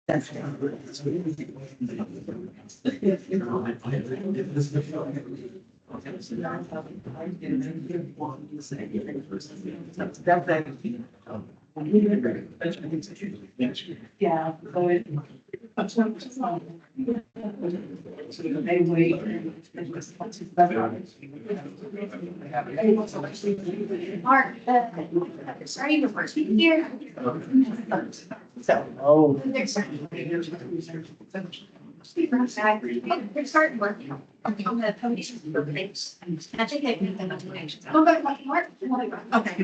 That's yeah. They wait. Mark, sorry, the first week here. So. Oh. They're starting working on the foundation for things. I think they've been done donations. Oh, but like Mark. Okay.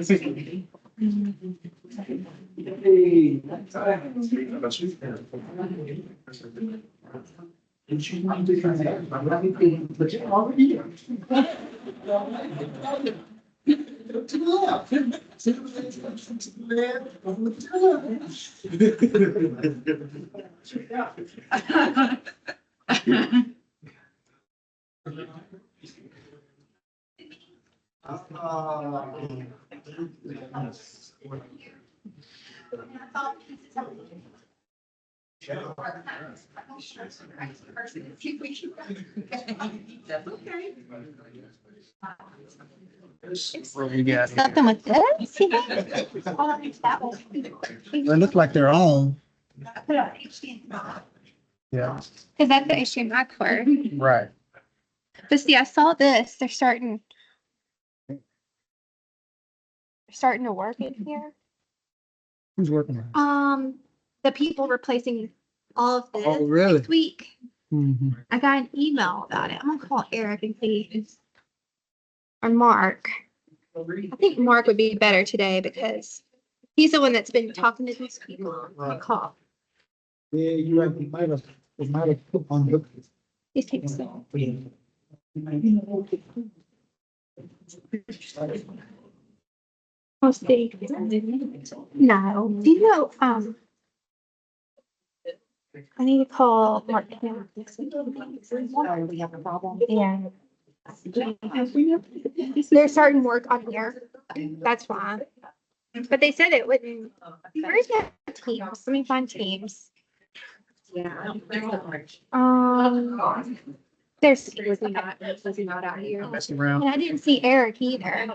You got Something with this? they look like they're on. Yeah, Is that the HDMI cord? right. But see, I saw this. They're starting to work in here. Who's working on it? The people replacing all of this Oh, really? next week. Mm-hmm. I got an email about it. I'm gonna call Eric and see. Or Mark. I think Mark would be better today because he's the one that's been talking to these people on call. Yeah, you right. It might have put on the. These people. I'll see. No. Do you know, I need to call Mark. We have a problem. Yeah. They're starting work on here. That's why. But they said it wouldn't. Where's that Teams? Let me find Teams. Yeah. There's was he not out here. Messing around. And I didn't see Eric either.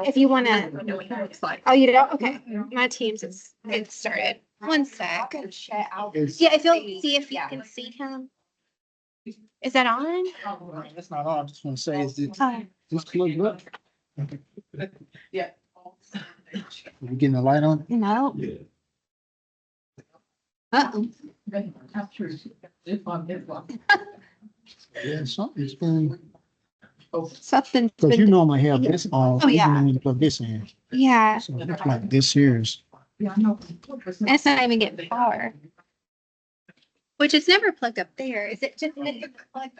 If you want to. know what it looks like. Oh, you don't? Okay. My Teams it's started. One sec. It's- Yeah, if you'll see if you can see him. Is that on? That's not all. I just want to say is that Oh. this plugged up. Yeah. You getting the light on? No. Uh-oh. Yeah, something's been, Something's because you been, normally have this on. Oh, yeah. even when you plug this in. yeah, So it looks like this here is. and it's not even getting power. Which is never plugged up there. Is it just plugged?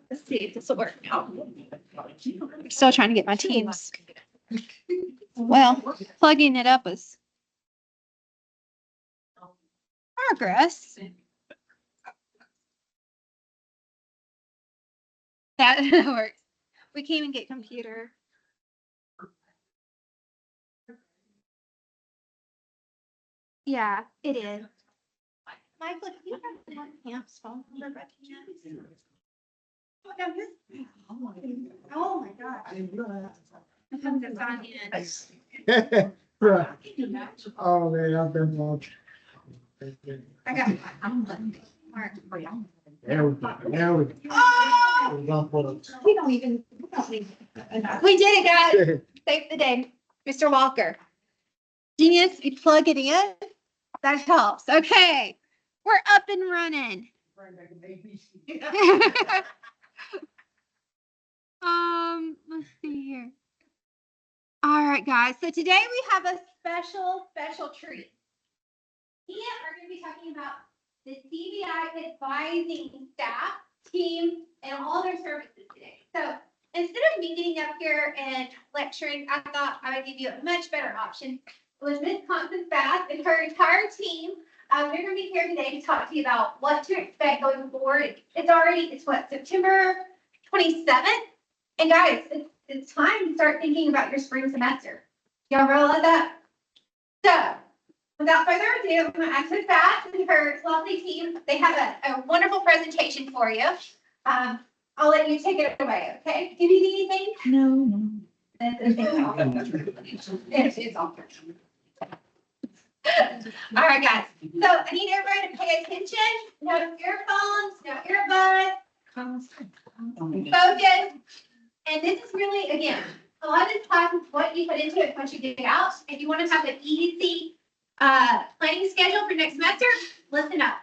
Let's see if this will work now. I'm still trying to get my Teams. Well, plugging it up is progress. That works. We can't even get computer. Yeah, it is. Michael, do you have one camp's phone number by chance? Oh, no, this- oh my God. I haven't gone in. Right. Oh, man, I've been watching. I got, I'm letting Mark. There we go. There we go. Oh! We don't even. We did it, guys. Save the day. Mr. Walker. Genius, you plug it in. That helps. Okay. We're up and running. Let's see here. All right, guys. So today we have a special treat. We are going to be talking about the CBI Advising staff, team, and all their services today. So instead of me getting up here and lecturing, I thought I would give you a much better option. It was Miss Constance Bass and her entire team. They're going to be here today to talk to you about what to expect going forward. It's what, September 27th? And guys, it's time to start thinking about your spring semester. Y'all realize that? So, without further ado, I'm going to ask Ms. Bass and her lovely team. They have a wonderful presentation for you. I'll let you take it away, okay? Do you need anything? No. It's all good. All right, guys. So I need everybody to pay attention. No earphones, no earbuds, focus. And this is really, again, a lot of this class is what you put into it, what you get out. If you want to have an easy planning schedule for next semester, listen up.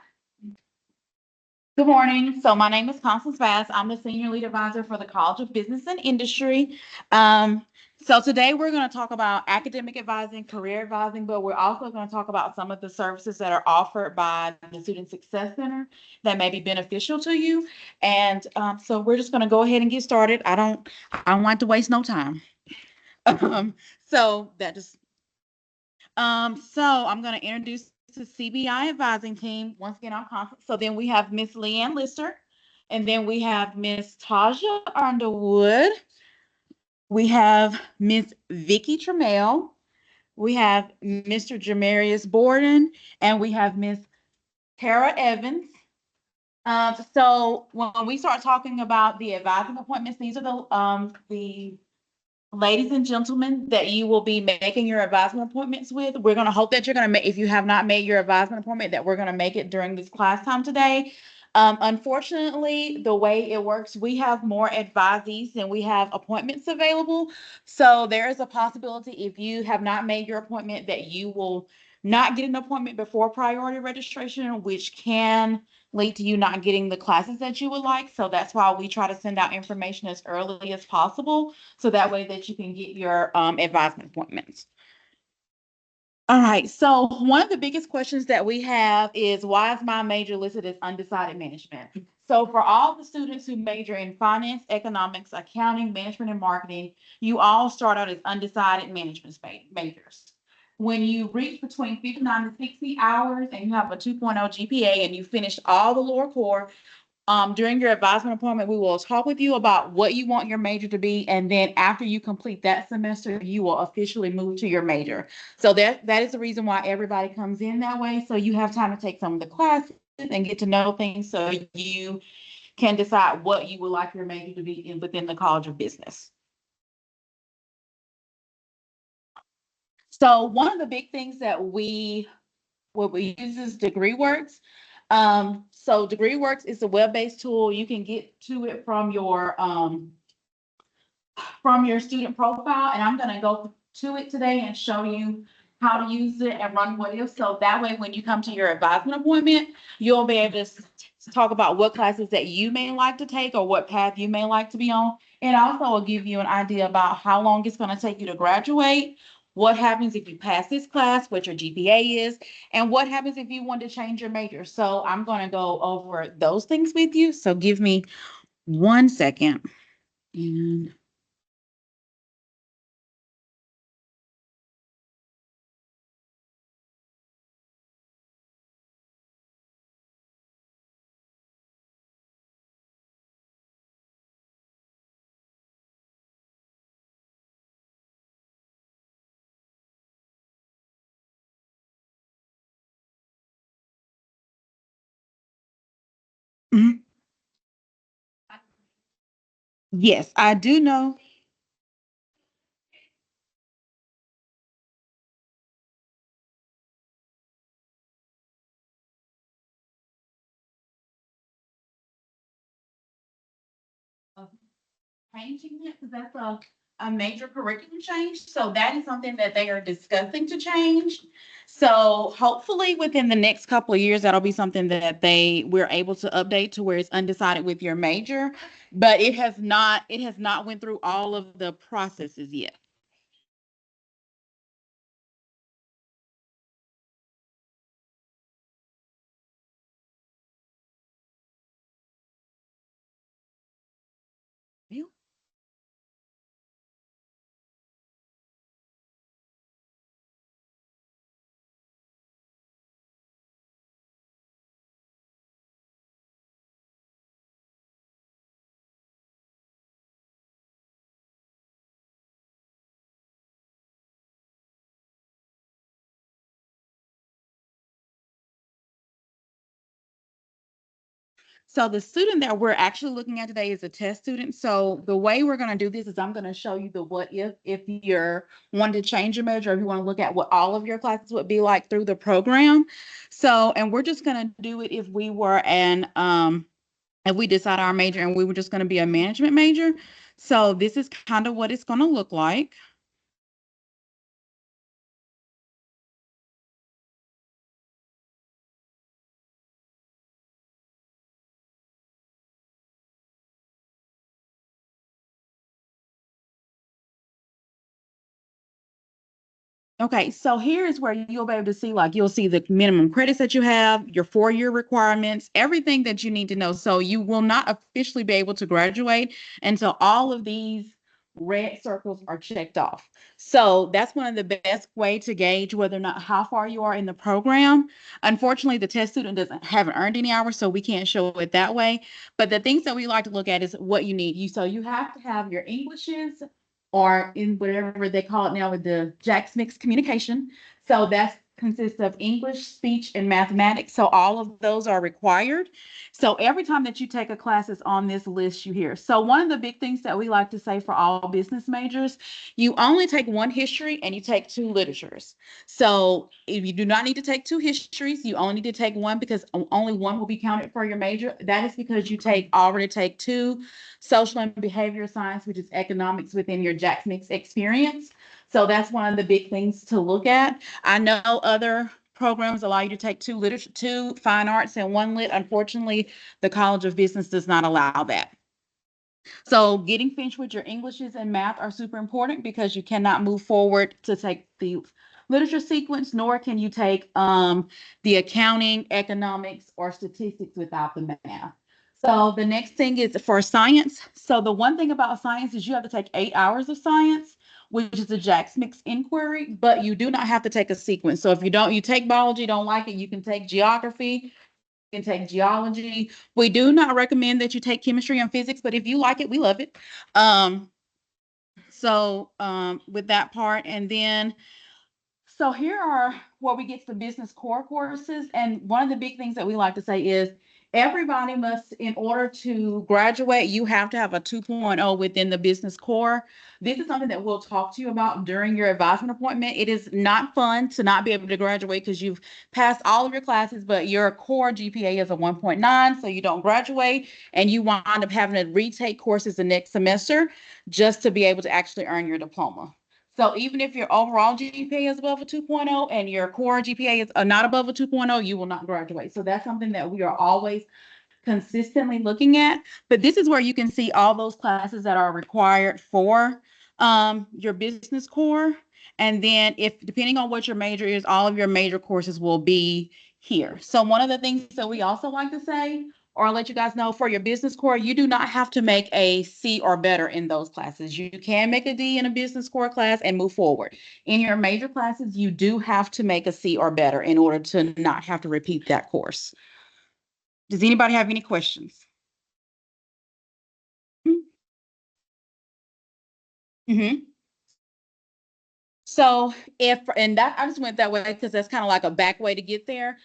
Good morning. So my name is Constance Bass. I'm the Senior Lead Advisor for the College of Business and Industry. So today we're going to talk about academic advising, career advising, but we're also going to talk about some of the services that are offered by the Student Success Center that may be beneficial to you. And so we're just going to go ahead and get started. I don't want to waste no time. So I'm going to introduce the CBI Advising team. Once again, I'm Constance. So then we have Miss Leanne Lister, and then we have Miss Taja Underwood. We have Miss Vicky Trammell. We have Mr. Jamarius Borden, and we have Miss Tara Evans. So when we start talking about the advising appointments, these are the ladies and gentlemen that you will be making your advisement appointments with. We're going to hope that you're going to make, if you have not made your advisement appointment, that we're going to make it during this class time today. Unfortunately, the way it works, we have more advisees than we have appointments available. So there is a possibility if you have not made your appointment that you will not get an appointment before priority registration, which can lead to you not getting the classes that you would like. So that's why we try to send out information as early as possible, so that way that you can get your advisement appointments. All right, so one of the biggest questions that we have is, why is my major listed as undecided management? So for all the students who major in finance, economics, accounting, management, and marketing, you all start out as undecided management majors. When you reach between 59 to 60 hours and you have a 2.0 GPA and you finished all the lower core, during your advisement appointment, we will talk with you about what you want your major to be. And then after you complete that semester, you will officially move to your major. So that is the reason why everybody comes in that way. So you have time to take some of the classes and get to know things, so you can decide what you would like your major to be in within the College of Business. So one of the big things that we use is DegreeWorks. So DegreeWorks is a web-based tool. You can get to it from your student profile, and I'm going to go to it today and show you how to use it and run what if. So that way, when you come to your advisement appointment, you'll be able to talk about what classes that you may like to take or what path you may like to be on. And also will give you an idea about how long it's going to take you to graduate, what happens if you pass this class, what your GPA is, and what happens if you want to change your major. So I'm going to go over those things with you. So give me 1 second. And yes, I do know. Of changing it, because that's a major curriculum change. So that is something that they are discussing to change. So hopefully within the next couple of years, that'll be something that we're able to update to where it's undecided with your major, but it has not went through all of the processes yet. So the student that we're actually looking at today is a test student. So the way we're going to do this is I'm going to show you the what if you're wanting to change your major, or if you want to look at what all of your classes would be like through the program. So, and we're just going to do it if we were if we decide our major and we were just going to be a management major. So this is kind of what it's going to look like. Okay, so here is where you'll be able to see, like, you'll see the minimum credits that you have, your 4-year requirements, everything that you need to know. So you will not officially be able to graduate until all of these red circles are checked off. So that's one of the best way to gauge whether or not how far you are in the program. Unfortunately, the test student haven't earned any hours, so we can't show it that way. But the things that we like to look at is what you need. So you have to have your Englishes, or in whatever they call it now with the Jack's Mixed Communication. So that consists of English, speech, and mathematics. So all of those are required. So every time that you take a class is on this list you hear. So one of the big things that we like to say for all business majors, you only take one history and you take 2 literatures. So if you do not need to take 2 histories, you only need to take one, because only one will be counted for your major. That is because you already take 2 social and behavioral science, which is economics, within your Jack's Mix experience. So that's one of the big things to look at. I know other programs allow you to take 2 literature, 2 fine arts, and 1 lit. Unfortunately, the College of Business does not allow that. So getting finished with your Englishes and math are super important, because you cannot move forward to take the literature sequence, nor can you take the accounting, economics, or statistics without the math. So the next thing is for science. So the one thing about science is you have to take 8 hours of science, which is a Jack's Mix inquiry, but you do not have to take a sequence. So if you take biology, don't like it, you can take geography, you can take geology. We do not recommend that you take chemistry and physics, but if you like it, we love it. With that part, and then so here are where we get to the business core courses. And one of the big things that we like to say is everybody must, in order to graduate, you have to have a 2.0 within the business core. This is something that we'll talk to you about during your advisement appointment. It is not fun to not be able to graduate because you've passed all of your classes, but your core GPA is a 1.9, so you don't graduate, and you wind up having to retake courses the next semester just to be able to actually earn your diploma. So even if your overall GPA is above a 2.0 and your core GPA is not above a 2.0, you will not graduate. So that's something that we are always consistently looking at. But this is where you can see all those classes that are required for your business core. And then if, depending on what your major is, all of your major courses will be here. So one of the things that we also like to say, or I'll let you guys know, for your business core, you do not have to make a C or better in those classes. You can make a D in a business core class and move forward. In your major classes, you do have to make a C or better in order to not have to repeat that course. Does anybody have any questions? Mm-hmm. So and that I just went that way because that's kind of like a back way to get there.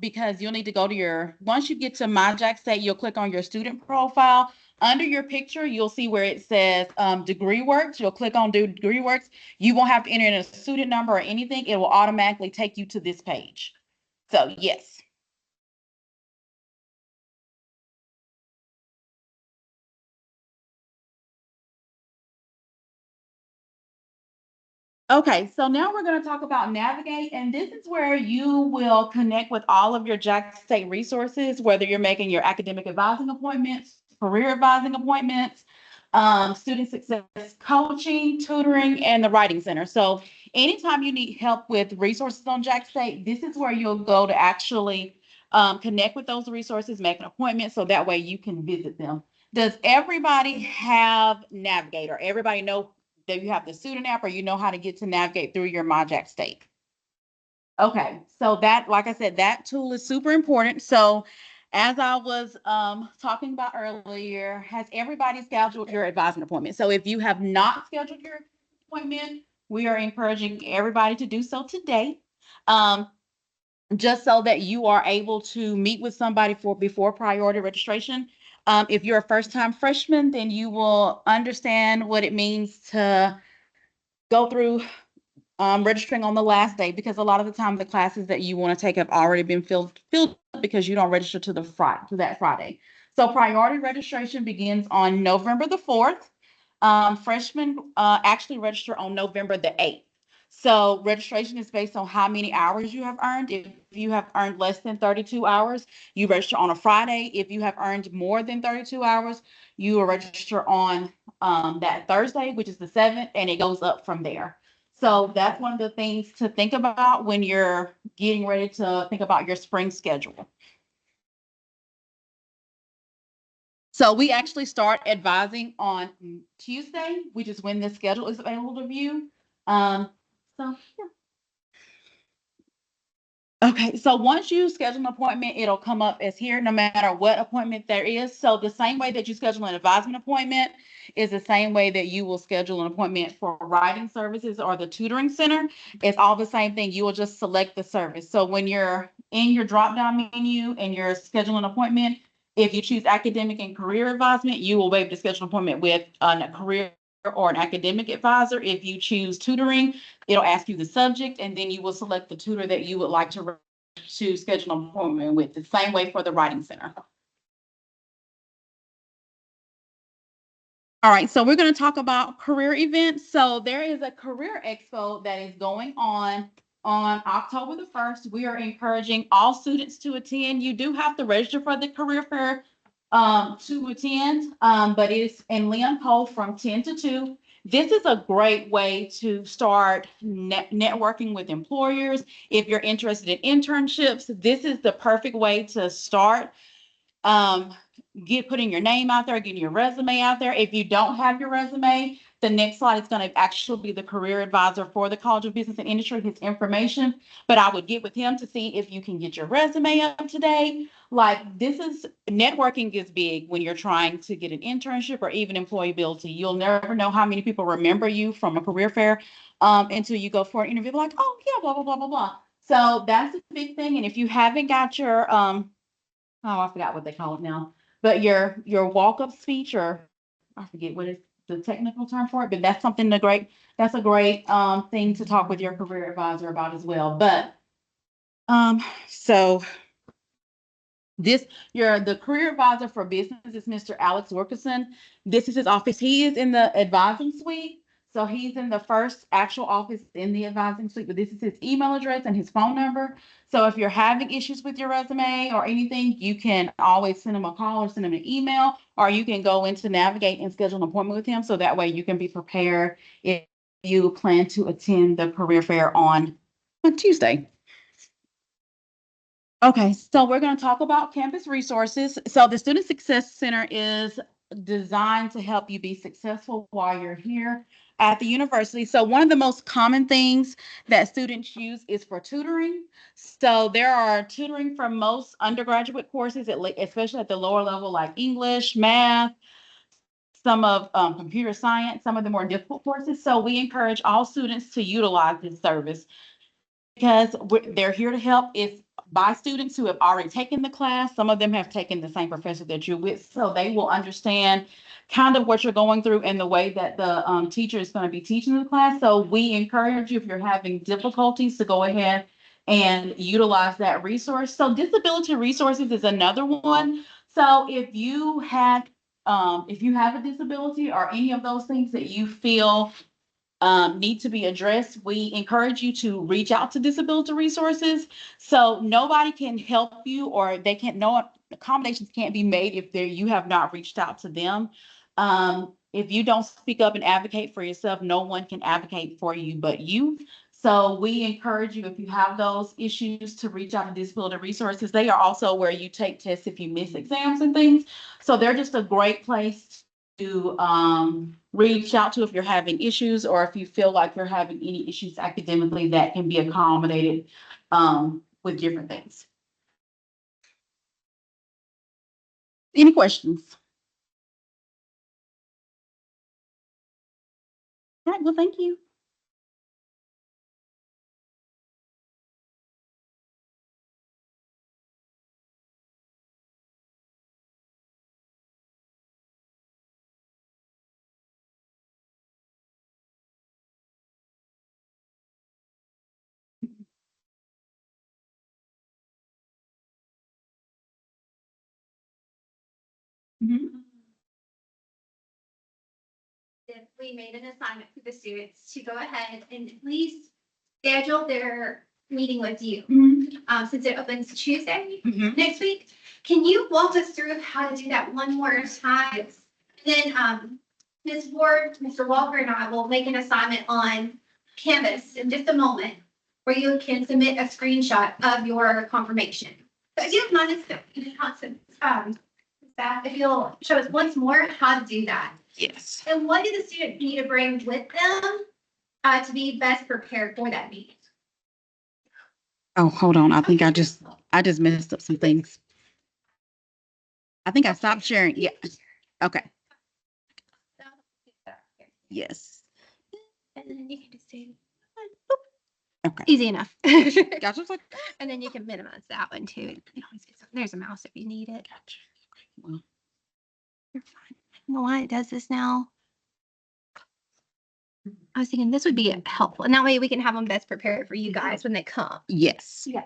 Because you'll need to go to once you get to My Jack State, you'll click on your student profile. Under your picture, you'll see where it says degree works. You'll click on do degree works. You won't have to enter in a student number or anything. It will automatically take you to this page. So yes. Okay, so now we're going to talk about Navigate, and this is where you will connect with all of your Jack State resources, whether you're making your academic advising appointments, career advising appointments, student success coaching, tutoring, and the writing center. So anytime you need help with resources on Jack State, this is where you'll go to actually connect with those resources, make an appointment, so that way you can visit them. Does everybody have Navigate, or everybody know that you have the student app, or you know how to get to navigate through your MyJack State? Okay, so that, like I said, that tool is super important. So as I was talking about earlier, has everybody scheduled your advisement appointment? So if you have not scheduled your appointment, we are encouraging everybody to do so today. Um, just so that you are able to meet with somebody before priority registration. If you're a first-time freshman, then you will understand what it means to go through registering on the last day, because a lot of the time the classes that you want to take have already been filled because you don't register to that Friday. So priority registration begins on November the 4th. Freshmen actually register on November the 8th. So registration is based on how many hours you have earned. If you have earned less than 32 hours, you register on a Friday. If you have earned more than 32 hours, you will register on that Thursday, which is the 7th, and it goes up from there. So that's one of the things to think about when you're getting ready to think about your spring schedule. So we actually start advising on Tuesday, which is when the schedule is available to view. So yeah. Okay, so once you schedule an appointment, it'll come up as here, no matter what appointment there is. So the same way that you schedule an advisement appointment is the same way that you will schedule an appointment for writing services or the tutoring center. It's all the same thing. You will just select the service. So when you're in your drop-down menu and you're scheduling an appointment, if you choose academic and career advisement, you will be able to schedule an appointment with a career or an academic advisor. If you choose tutoring, it'll ask you the subject, and then you will select the tutor that you would like to schedule an appointment with. The same way for the writing center. All right, so we're going to talk about career events. So there is a career expo that is going on October the 1st. We are encouraging all students to attend. You do have to register for the career fair to attend, but it's in Leon Cole from 10 to 2. This is a great way to start networking with employers. If you're interested in internships, this is the perfect way to start. Putting your name out there, getting your resume out there. If you don't have your resume, the next slide is going to actually be the career advisor for the College of Business and Industry, his information. But I would get with him to see if you can get your resume up to date. Like, this is networking is big when you're trying to get an internship or even employability. You'll never know how many people remember you from a career fair until you go for an interview. Like, oh yeah, blah, blah, blah, blah, blah. So that's a big thing. And if you haven't got your oh, I forgot what they call it now, but your walk-up speech, or I forget what is the technical term for it, but that's something that's a great thing to talk with your career advisor about as well. But so the career advisor for business is Mr. Alex Wilkerson. This is his office. He is in the advising suite. So he's in the first actual office in the advising suite, but this is his email address and his phone number. So if you're having issues with your resume or anything, you can always send him a call or send him an email, or you can go into Navigate and schedule an appointment with him. So that way you can be prepared if you plan to attend the career fair on Tuesday. Okay, so we're going to talk about campus resources. So the Student Success Center is designed to help you be successful while you're here at the university. So one of the most common things that students use is for tutoring. So there are tutoring for most undergraduate courses, especially at the lower level, like English, math, some of computer science, some of the more difficult courses. So we encourage all students to utilize this service because they're here to help. It's by students who have already taken the class. Some of them have taken the same professor that you're with, so they will understand kind of what you're going through and the way that the teacher is going to be teaching the class. So we encourage you, if you're having difficulties, to go ahead and utilize that resource. So disability resources is another one. So if you have a disability or any of those things that you feel need to be addressed, we encourage you to reach out to disability resources. So nobody can help you, or no accommodations can't be made if you have not reached out to them. If you don't speak up and advocate for yourself, no one can advocate for you but you. So we encourage you, if you have those issues, to reach out to disability resources. They are also where you take tests if you miss exams and things. So they're just a great place to reach out to if you're having issues, or if you feel like you're having any issues academically that can be accommodated with different things. Any questions? All right, well, thank you. If we made an assignment for the students to go ahead and at least schedule their meeting with you, since it opens Tuesday next week, can you walk us through how to do that one more time? Then, Ms. Ward, Mr. Walker, and I will make an assignment on Canvas in just a moment, where you can submit a screenshot of your confirmation. So if you don't mind, staff, if you'll show us once more how to do that. Yes. And what do the students need to bring with them to be best prepared for that meeting? Oh, hold on. I think I just messed up some things. I think I stopped sharing. Yeah. Okay. Yes. And then you can just do Okay. easy enough. Gotcha. And then you can minimize that one too. You can always get there's a mouse if you need it. Gotcha. Okay. Well, You're fine. You know why it does this now? I was thinking this would be helpful. And that way we can have them best prepared for you guys when they come. yes. Yeah.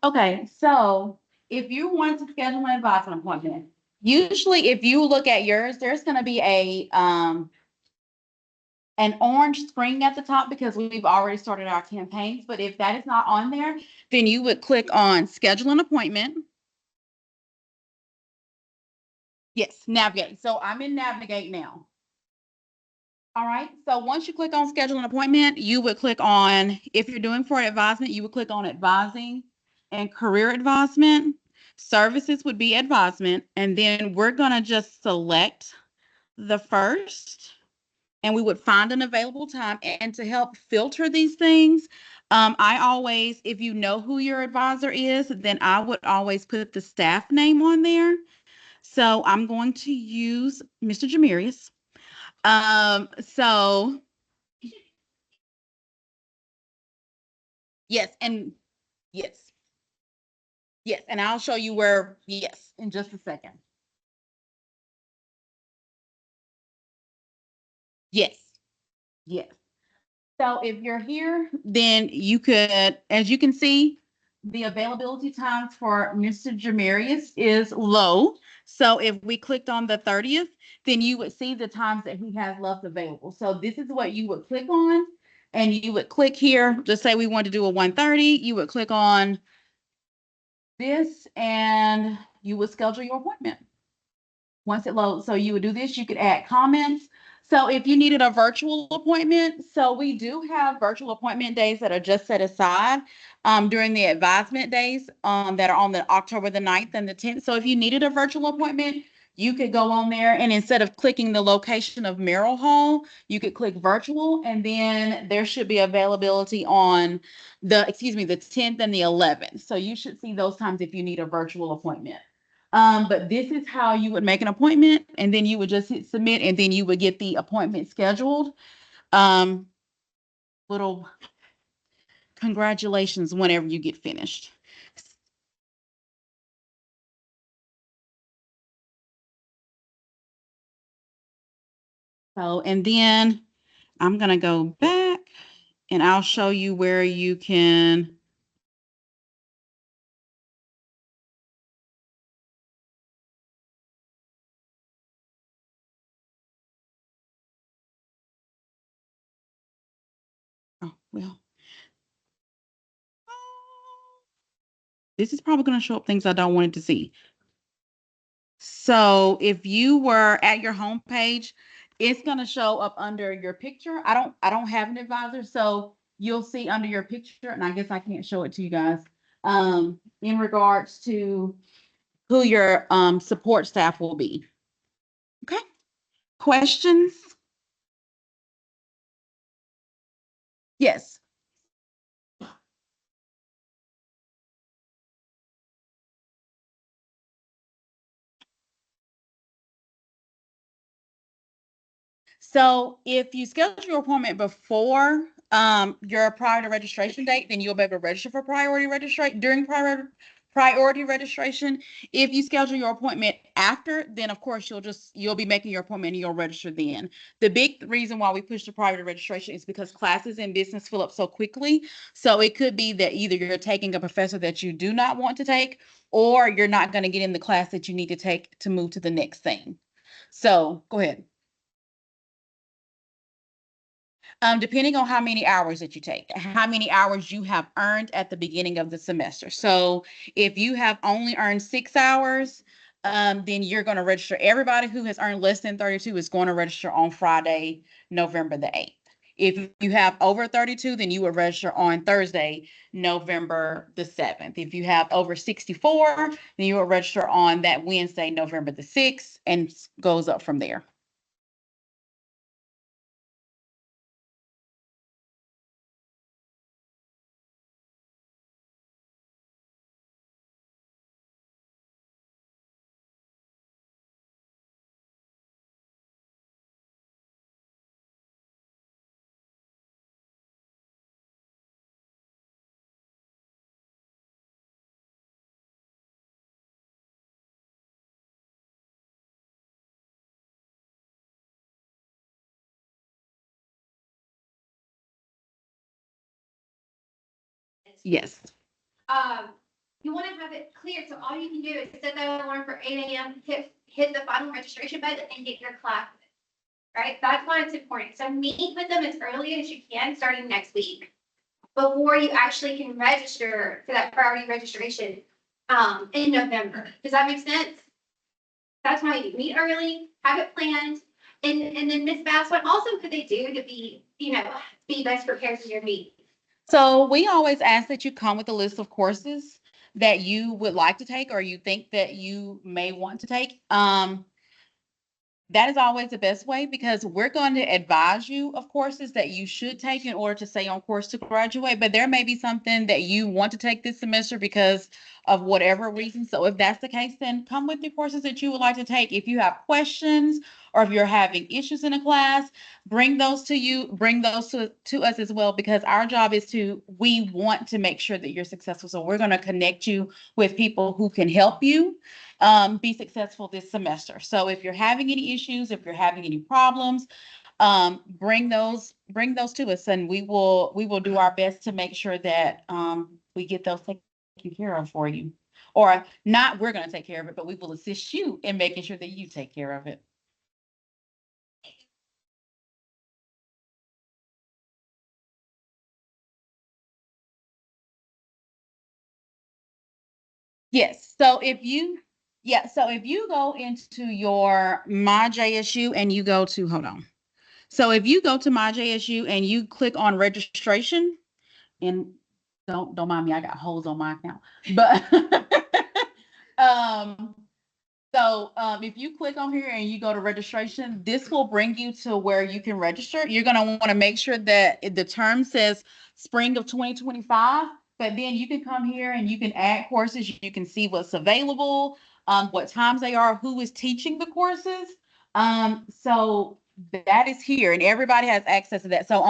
Okay, so if you want to schedule an advisement appointment, usually if you look at yours, there's gonna be an orange screen at the top because we've already started our campaigns. But if that is not on there, then you would click on schedule an appointment. Yes, navigate. So I'm in navigate now. All right, so once you click on schedule an appointment, you would click on, if you're doing for advisement, you would click on advising and career advisement. Services would be advisement, and then we're gonna just select the first, and we would find an available time. And to help filter these things, I always, if you know who your advisor is, then I would always put the staff name on there. So I'm going to use Mr. Jamirius. So yes, and yes, yes, and I'll show you where, yes, in just a second. Yes, yes. So if you're here, then you could, as you can see, the availability times for Mr. Jamarius is low. So if we clicked on the 30th, then you would see the times that he has left available. So this is what you would click on, and you would click here. Just say we want to do a 1:30. You would click on this, and you would schedule your appointment once it loads. So you would do this, you could add comments. So if you needed a virtual appointment, so we do have virtual appointment days that are just set aside during the advisement days that are on the October the 9th and the 10th. So if you needed a virtual appointment, you could go on there, and instead of clicking the location of Merrill Hall, you could click virtual, and then there should be availability on the 10th and the 11th. So you should see those times if you need a virtual appointment. But this is how you would make an appointment, and then you would just hit submit, and then you would get the appointment scheduled. Little congratulations whenever you get finished. So, and then I'm gonna go back and I'll show you where you can. Oh, well. This is probably going to show up things I don't want it to see. So if you were at your home page, it's going to show up under your picture. I don't have an advisor, so you'll see under your picture, and I guess I can't show it to you guys, in regards to who your support staff will be. Okay. Questions? Yes. So if you schedule your appointment before your priority registration date, then you'll be able to register for priority registration during priority registration. If you schedule your appointment after, then of course you'll be making your appointment and you'll register then. The big reason why we push the priority registration is because classes in business fill up so quickly. So it could be that either you're taking a professor that you do not want to take, or you're not going to get in the class that you need to take to move to the next thing. So go ahead. Depending on how many hours that you take, how many hours you have earned at the beginning of the semester. So if you have only earned 6 hours, then you're going to register. Everybody who has earned less than 32 is going to register on Friday, November the 8th. If you have over 32, then you will register on Thursday, November the 7th. If you have over 64, then you will register on that Wednesday, November the 6th, and goes up from there. Yes. Um, you want to have it clear, so all you can do is set that alarm for 8 a.m., hit the final registration button and get your class. Right? That's why it's important. So meet with them as early as you can, starting next week, before you actually can register for that priority registration in November. Does that make sense? That's why you meet early, have it planned, and then Miss Bass, what also could they do to be, be best prepared for your meet? So we always ask that you come with a list of courses that you would like to take or you think that you may want to take. That is always the best way because we're going to advise you of courses that you should take in order to stay on course to graduate. But there may be something that you want to take this semester because of whatever reason. So if that's the case, then come with the courses that you would like to take. If you have questions or if you're having issues in a class, bring those to us as well, because our job is we want to make sure that you're successful. So we're going to connect you with people who can help you be successful this semester. So if you're having any issues, if you're having any problems, bring those to us, and we will do our best to make sure that we get those taken care of for you. Or not, we're going to take care of it, but we will assist you in making sure that you take care of it. Yes. So if you go into your My JSU and you go to, hold on. So if you go to My JSU and you click on registration, and don't mind me, I got holes on my account. But um if you click on here and you go to registration, this will bring you to where you can register. You're going to want to make sure that the term says spring of 2025, but then you can come here and you can add courses. You can see what's available, what times they are, who is teaching the courses. So that is here and everybody has access to that. So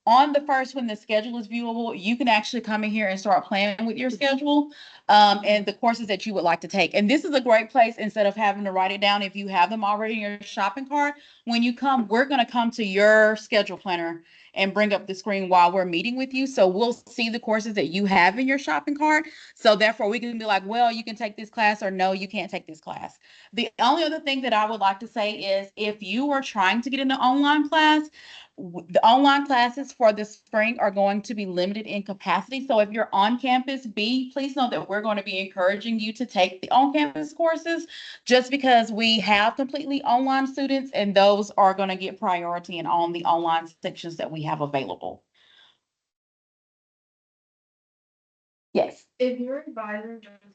on the first, when the schedule is viewable, you can actually come in here and start planning with your schedule and the courses that you would like to take. And this is a great place instead of having to write it down. If you have them already in your shopping cart, when you come, we're going to come to your schedule planner and bring up the screen while we're meeting with you. So we'll see the courses that you have in your shopping cart. So therefore we can be like, well, you can take this class, or no, you can't take this class. The only other thing that I would like to say is if you are trying to get into online class, the online classes for the spring are going to be limited in capacity. So if you're on campus, please know that we're going to be encouraging you to take the on-campus courses just because we have completely online students and those are going to get priority in on the online sections that we have available. Yes. If your advisor doesn't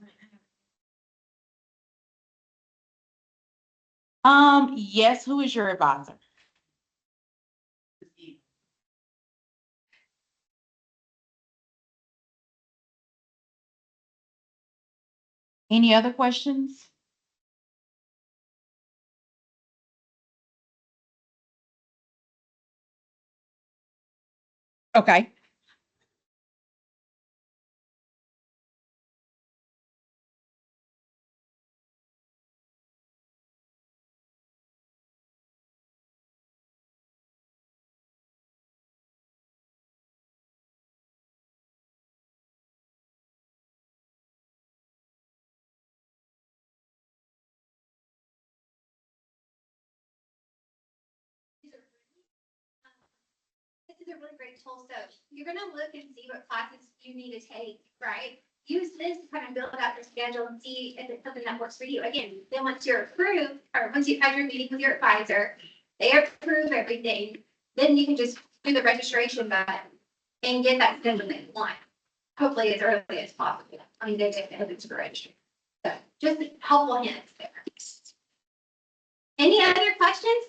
Yes, who is your advisor? Any other questions? Okay. This is a really great tool. So you're gonna look and see what classes you need to take, right? Use this to kind of build out your schedule and see if it's something that works for you. Again, then once you're approved, or once you've had your meeting with your advisor, they approve everything, then you can just do the registration button and get that schedule that you want. Hopefully as early as possible. I mean, they get it to registry. So just helpful hints there. Any other questions?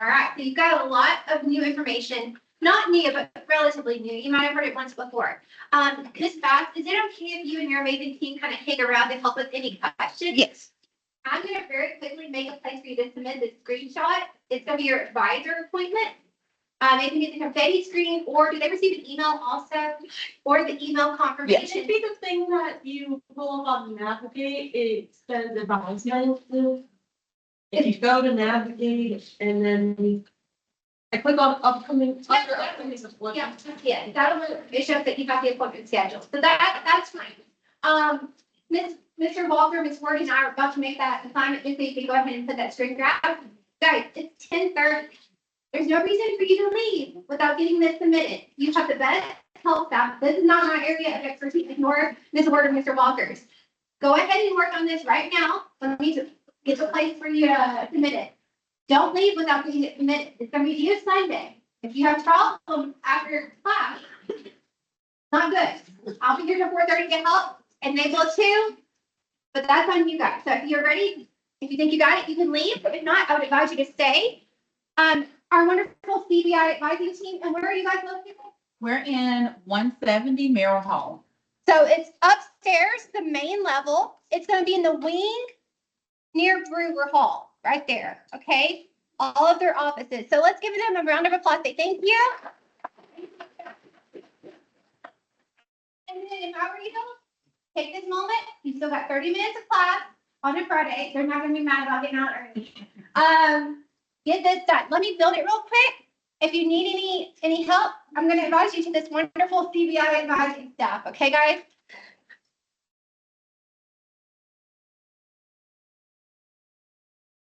All right, so you've got a lot of new information, not new, but relatively new. You might have heard it once before. Ms. Bass, is it okay if you and your amazing team kind of hang around to help with any questions? Yes. I'm gonna very quickly make a place for you to submit this screenshot. It's gonna be your advisor appointment. It can be the confetti screen, or do they receive an email also, or the email It confirmation? should be the thing that you pull up on Navigate, it says advisement. If you go to Navigate and then I click on upcoming, under upcoming Yeah, appointments. yeah, it shows that you got the appointment scheduled, so that's fine. Mr. Walker, Ms. Ward, and I are about to make that assignment, just so you can go ahead and put that screen grab. Guys, it's 10:30. There's no reason for you to leave without getting this submitted. You have the best help staff. This is not my area of expertise, nor Ms. Ward or Mr. Walker's. Go ahead and work on this right now. Let me just get the place for you to submit it. Don't leave without getting it submitted. It's gonna be due Sunday. If you have problems after class, not good. I'll be here till 4:30 to get help, and they will too. But that's on you guys. So if you're ready, if you think you got it, you can leave. If not, I would advise you to stay. Our wonderful CBI advising team, and where are you guys located? We're in 170 Merrill Hall. So it's upstairs, the main level. It's gonna be in the wing near Brewer Hall, right there, okay? All of their offices. So let's give them a round of applause. Say thank you. And then if I were you, take this moment. You still got 30 minutes of class on a Friday. They're not gonna be mad about getting out early. Get this done. Let me build it real quick. If you need any help, I'm gonna advise you to this wonderful CBI advising staff, okay, guys?